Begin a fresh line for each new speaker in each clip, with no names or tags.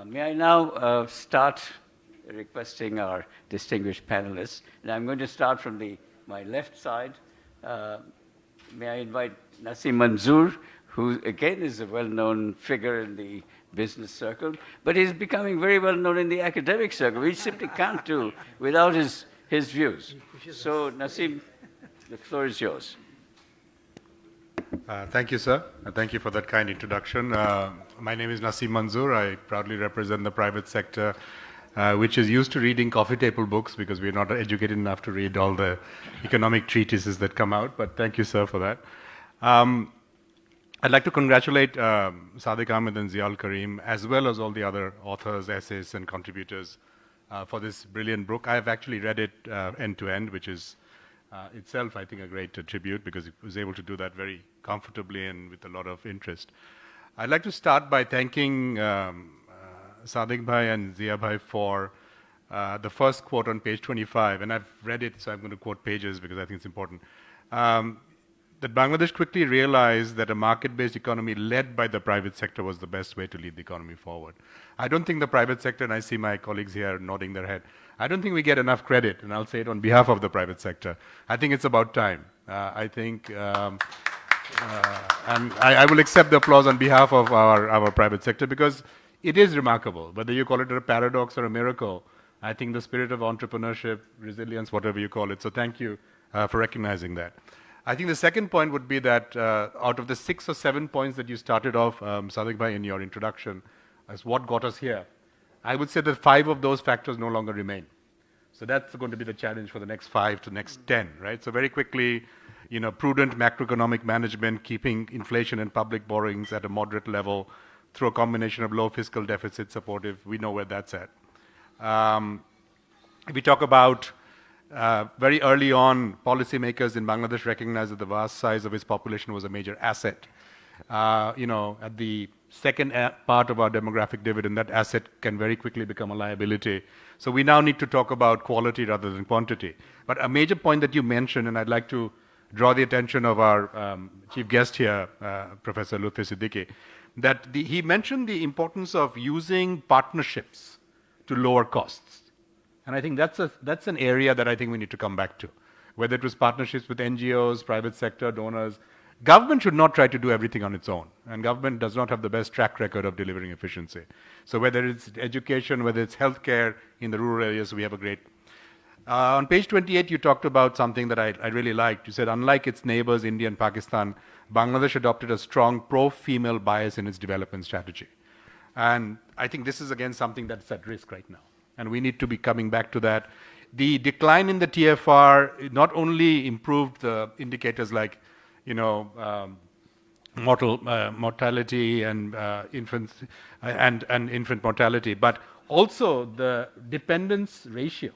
May I now start requesting our distinguished panelists? And I'm going to start from my left side. May I invite Nasim Manzur, who again is a well-known figure in the business circle, but he's becoming very well-known in the academic circle. We simply can't do without his views. So, Nasim, the floor is yours.
Thank you, sir. Thank you for that kind introduction. My name is Nasim Manzur. I proudly represent the private sector, which is used to reading coffee table books because we're not educated enough to read all the economic treatises that come out. But thank you, sir, for that. I'd like to congratulate Sadiq Ahmed and Ziaul Karim, as well as all the other authors, essayists, and contributors for this brilliant book. I have actually read it end to end, which is itself, I think, a great tribute because it was able to do that very comfortably and with a lot of interest. I'd like to start by thanking Sadiq Bhai and Zia Bhai for the first quote on page 25, and I've read it, so I'm going to quote pages because I think it's important. That Bangladesh quickly realized that a market-based economy led by the private sector was the best way to lead the economy forward. I don't think the private sector, and I see my colleagues here nodding their head, I don't think we get enough credit, and I'll say it on behalf of the private sector. I think it's about time. I think, and I will accept the applause on behalf of our private sector because it is remarkable. Whether you call it a paradox or a miracle, I think the spirit of entrepreneurship, resilience, whatever you call it. So thank you for recognizing that. I think the second point would be that out of the 6 or 7 points that you started off, Sadiq Bhai, in your introduction, as what got us here, I would say that 5 of those factors no longer remain. So that's going to be the challenge for the next 5 to next 10, right? So very quickly, prudent macroeconomic management, keeping inflation and public borrowings at a moderate level through a combination of low fiscal deficit supportive, we know where that's at. If we talk about very early on, policymakers in Bangladesh recognized that the vast size of its population was a major asset. At the second part of our demographic dividend, that asset can very quickly become a liability. So we now need to talk about quality rather than quantity. But a major point that you mentioned, and I'd like to draw the attention of our chief guest here, Professor Lutfi Siddiqui, that he mentioned the importance of using partnerships to lower costs. And I think that's an area that I think we need to come back to. Whether it was partnerships with NGOs, private sector, donors, government should not try to do everything on its own. And government does not have the best track record of delivering efficiency. So whether it's education, whether it's healthcare in the rural areas, we have a great... on page 28, you talked about something that I really liked. You said, unlike its neighbors, India and Pakistan, Bangladesh adopted a strong pro-female bias in its development strategy. And I think this is, again, something that's at risk right now. And we need to be coming back to that. The decline in the TFR not only improved the indicators like, mortality and infant mortality, but also the dependence ratio.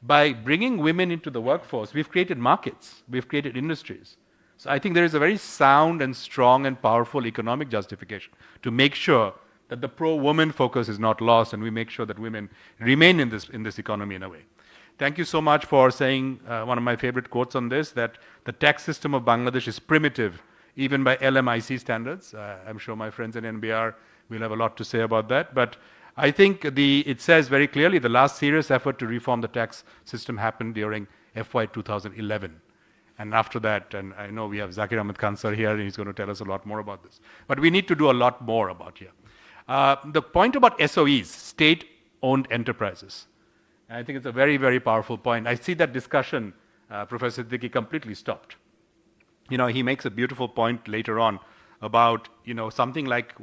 By bringing women into the workforce, we've created markets, we've created industries. So I think there is a very sound and strong and powerful economic justification to make sure that the pro-woman focus is not lost, and we make sure that women remain in this economy in a way. Thank you so much for saying one of my favorite quotes on this, that the tax system of Bangladesh is primitive, even by LMIC standards. I'm sure my friends in NBR will have a lot to say about that. But I think it says very clearly the last serious effort to reform the tax system happened during FY 2011. And after that, and I know we have Zakir Ahmed Khan sir here, and he's going to tell us a lot more about this. But we need to do a lot more about here. The point about SOEs, state-owned enterprises, I think it's a very, very powerful point. I see that discussion, Professor Siddiqui, completely stopped. He makes a beautiful point later on about, something like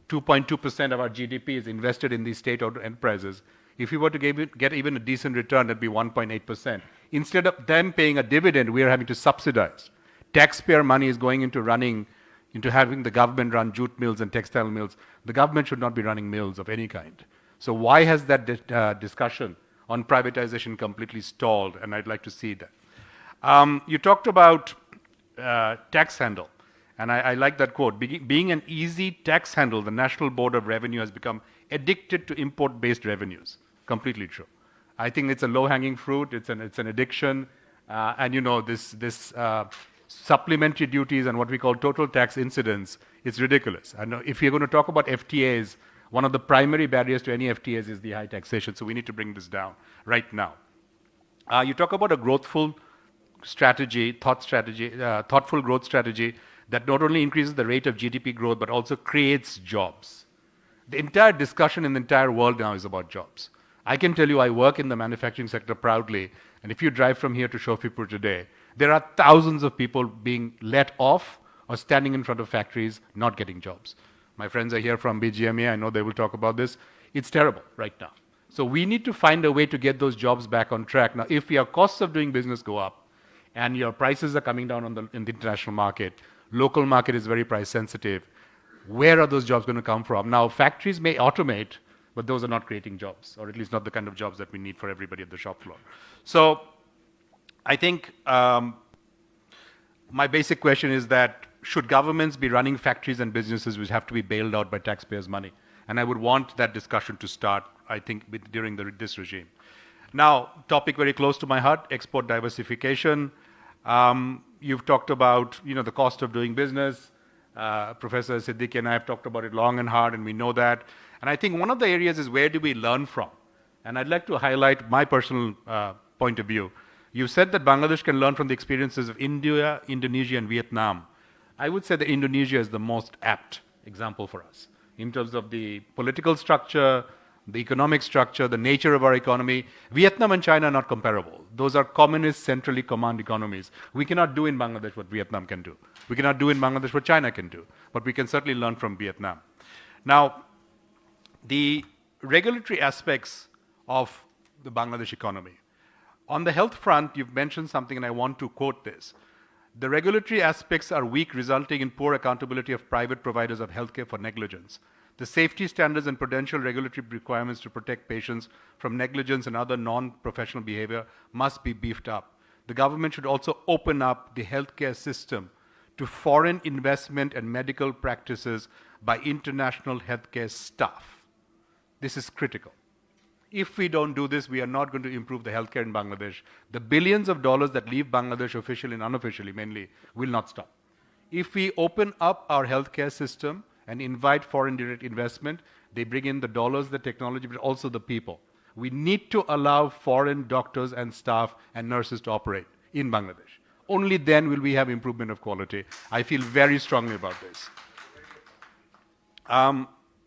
2.2% of our GDP is invested in these state-owned enterprises. If we were to get even a decent return, that'd be 1.8%. Instead of them paying a dividend, we are having to subsidize. Taxpayer money is going into having the government run jute mills and textile mills. The government should not be running mills of any kind. So why has that discussion on privatization completely stalled? And I'd like to see that. You talked about tax handle. And I like that quote. Being an easy tax handle, the National Board of Revenue has become addicted to import-based revenues. Completely true. I think it's a low-hanging fruit. It's an addiction. And this supplementary duties and what we call total tax incidence, it's ridiculous. And if you're going to talk about FTAs, one of the primary barriers to any FTAs is the high taxation. So we need to bring this down right now. You talk about a growthful strategy, thoughtful growth strategy that not only increases the rate of GDP growth, but also creates jobs. The entire discussion in the entire world now is about jobs. I can tell you I work in the manufacturing sector proudly, and if you drive from here to Shofipur today, there are thousands of people being let off or standing in front of factories not getting jobs. My friends are here from BGMA, I know they will talk about this. It's terrible right now. So we need to find a way to get those jobs back on track. Now, if your costs of doing business go up and your prices are coming down in the international market, local market is very price sensitive, where are those jobs going to come from? Now, factories may automate, but those are not creating jobs, or at least not the kind of jobs that we need for everybody at the shop floor. So I think my basic question is that should governments be running factories and businesses which have to be bailed out by taxpayers' money? And I would want that discussion to start, I think, during this regime. Now, topic very close to my heart, export diversification. You've talked about, the cost of doing business. Professor Siddiqui and I have talked about it long and hard, and we know that. And I think one of the areas is where do we learn from? And I'd like to highlight my personal point of view. You said that Bangladesh can learn from the experiences of India, Indonesia, and Vietnam. I would say that Indonesia is the most apt example for us in terms of the political structure, the economic structure, the nature of our economy. Vietnam and China are not comparable. Those are communist, centrally command economies. We cannot do in Bangladesh what Vietnam can do. We cannot do in Bangladesh what China can do. But we can certainly learn from Vietnam. Now, the regulatory aspects of the Bangladesh economy. On the health front, you've mentioned something, and I want to quote this. The regulatory aspects are weak, resulting in poor accountability of private providers of healthcare for negligence. The safety standards and prudential regulatory requirements to protect patients from negligence and other non-professional behavior must be beefed up. The government should also open up the healthcare system to foreign investment and medical practices by international healthcare staff. This is critical. If we don't do this, we are not going to improve the healthcare in Bangladesh. The billions of dollars that leave Bangladesh officially and unofficially mainly will not stop. If we open up our healthcare system and invite foreign direct investment, they bring in the dollars, the technology, but also the people. We need to allow foreign doctors and staff and nurses to operate in Bangladesh. Only then will we have improvement of quality. I feel very strongly about this.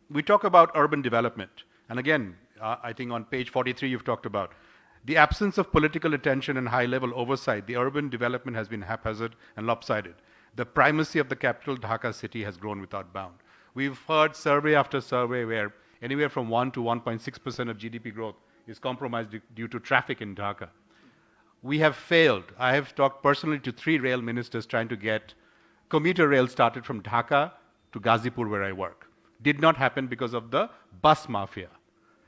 We talk about urban development. And again, I think on page 43 you've talked about the absence of political attention and high-level oversight. The urban development has been haphazard and lopsided. The primacy of the capital, Dhaka city, has grown without bound. We've heard survey after survey where anywhere from 1 to 1.6% of GDP growth is compromised due to traffic in Dhaka. We have failed. I have talked personally to 3 rail ministers trying to get commuter rail started from Dhaka to Ghazipur, where I work. Did not happen because of the bus mafia.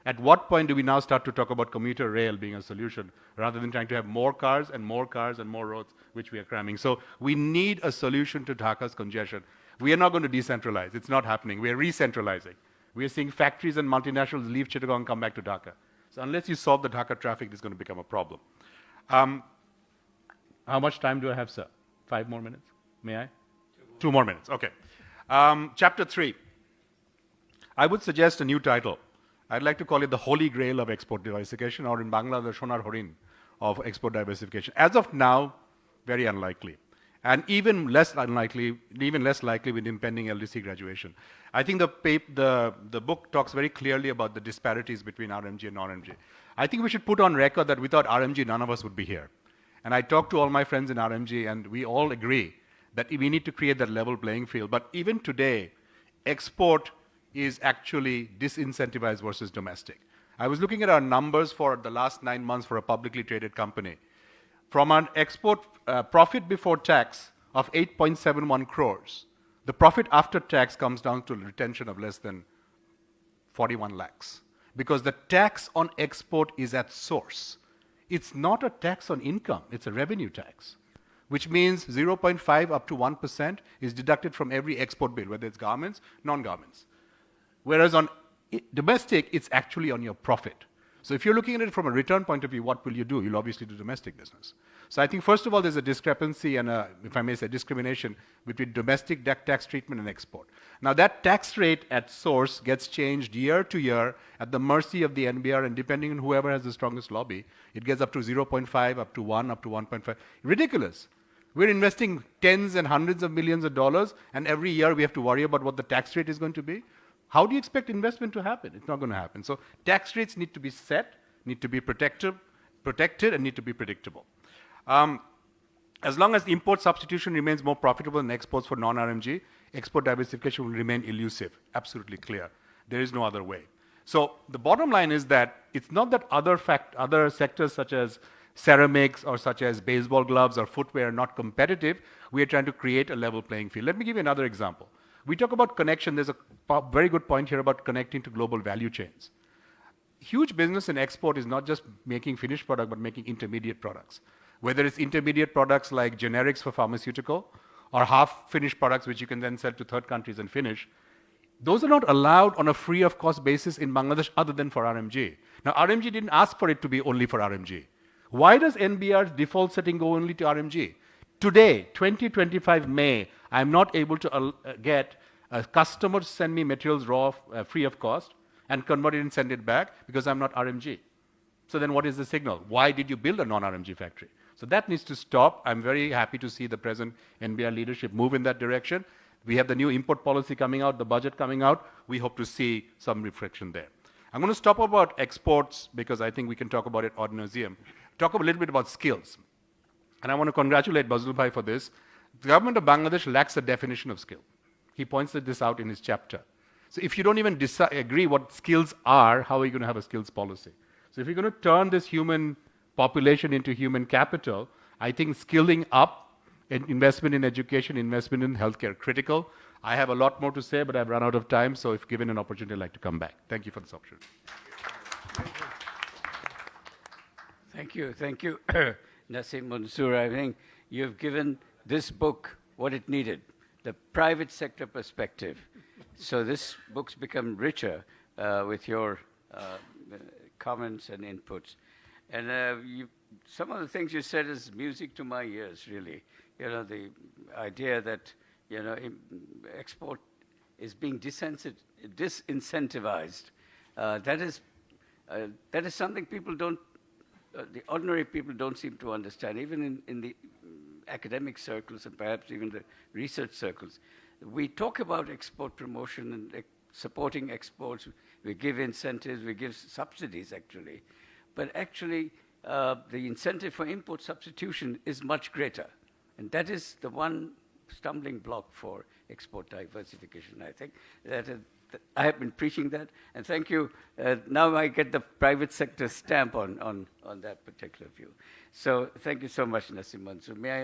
At what point do we now start to talk about commuter rail being a solution rather than trying to have more cars and more cars and more roads, which we are cramming? So we need a solution to Dhaka's congestion. We are not going to decentralize. It's not happening. We are re-centralizing. We are seeing factories and multinationals leave Chittagong and come back to Dhaka. So unless you solve the Dhaka traffic, this is going to become a problem. How much time do I have, sir? 5 more minutes? May I? 2 more minutes. Okay. Chapter 3. I would suggest a new title. I'd like to call it the Holy Grail of export diversification, or in Bangla, the Shonar Horin of export diversification. As of now, very unlikely. And even less likely with impending LDC graduation. I think the book talks very clearly about the disparities between RMG and non-RMG. I think we should put on record that without RMG, none of us would be here. And I talked to all my friends in RMG, and we all agree that we need to create that level playing field. But even today, export is actually disincentivized versus domestic. I was looking at our numbers for the last 9 months for a publicly traded company. From an export profit before tax of 8.71 crores, the profit after tax comes down to retention of less than 41 lakhs. Because the tax on export is at source. It's not a tax on income, it's a revenue tax. Which means 0.5 up to 1% is deducted from every export bill, whether it's garments, non-garments. Whereas on domestic, it's actually on your profit. So if you're looking at it from a return point of view, what will you do? You'll obviously do domestic business. So I think, first of all, there's a discrepancy and if I may say, discrimination between domestic tax treatment and export. Now, that tax rate at source gets changed year to year at the mercy of the NBR, and depending on whoever has the strongest lobby, it gets up to 0.5, up to 1, up to 1.5. Ridiculous. We're investing tens and hundreds of millions of dollars, and every year we have to worry about what the tax rate is going to be. How do you expect investment to happen? It's not going to happen. So tax rates need to be set, need to be protected, and need to be predictable. As long as import substitution remains more profitable than exports for non-RMG, export diversification will remain elusive, absolutely clear. There is no other way. So the bottom line is that it's not that other sectors such as ceramics or such as baseball gloves or footwear are not competitive. We are trying to create a level playing field. Let me give you another example. We talk about connection. There's a very good point here about connecting to global value chains. Huge business in export is not just making finished product, but making intermediate products. Whether it's intermediate products like generics for pharmaceutical or half-finished products which you can then sell to third countries and finish, those are not allowed on a free of cost basis in Bangladesh other than for RMG. Now, RMG didn't ask for it to be only for RMG. Why does NBR's default setting go only to RMG? Today, 2025 May, I'm not able to get a customer to send me materials raw, free of cost, and convert it and send it back because I'm not RMG. So then what is the signal? Why did you build a non-RMG factory? So that needs to stop. I'm very happy to see the present NBR leadership move in that direction. We have the new import policy coming out, the budget coming out. We hope to see some reflection there. I'm going to stop about exports because I think we can talk about it ad nauseum. Talk a little bit about skills. And I want to congratulate Bazul Bhai for this. The government of Bangladesh lacks a definition of skill. He points this out in his chapter. So if you don't even agree what skills are, how are you going to have a skills policy? So if you're going to turn this human population into human capital, I think skilling up, investment in education, investment in healthcare, critical. I have a lot more to say, but I've run out of time. So if given an opportunity, I'd like to come back. Thank you for this opportunity.
Thank you, Nasim Manzur. I think you've given this book what it needed, the private sector perspective. So this book's become richer with your comments and inputs. And some of the things you said is music to my ears, really. You know, the idea that, you know, export is being disincentivized. That is something people don't, the ordinary people don't seem to understand, even in the academic circles and perhaps even the research circles. We talk about export promotion and supporting exports. We give incentives, we give subsidies, actually. But actually, the incentive for import substitution is much greater. And that is the one stumbling block for export diversification, I think. I have been preaching that, and thank you. Now I get the private sector stamp on that particular view. So thank you so much, Nasim Manzur. May I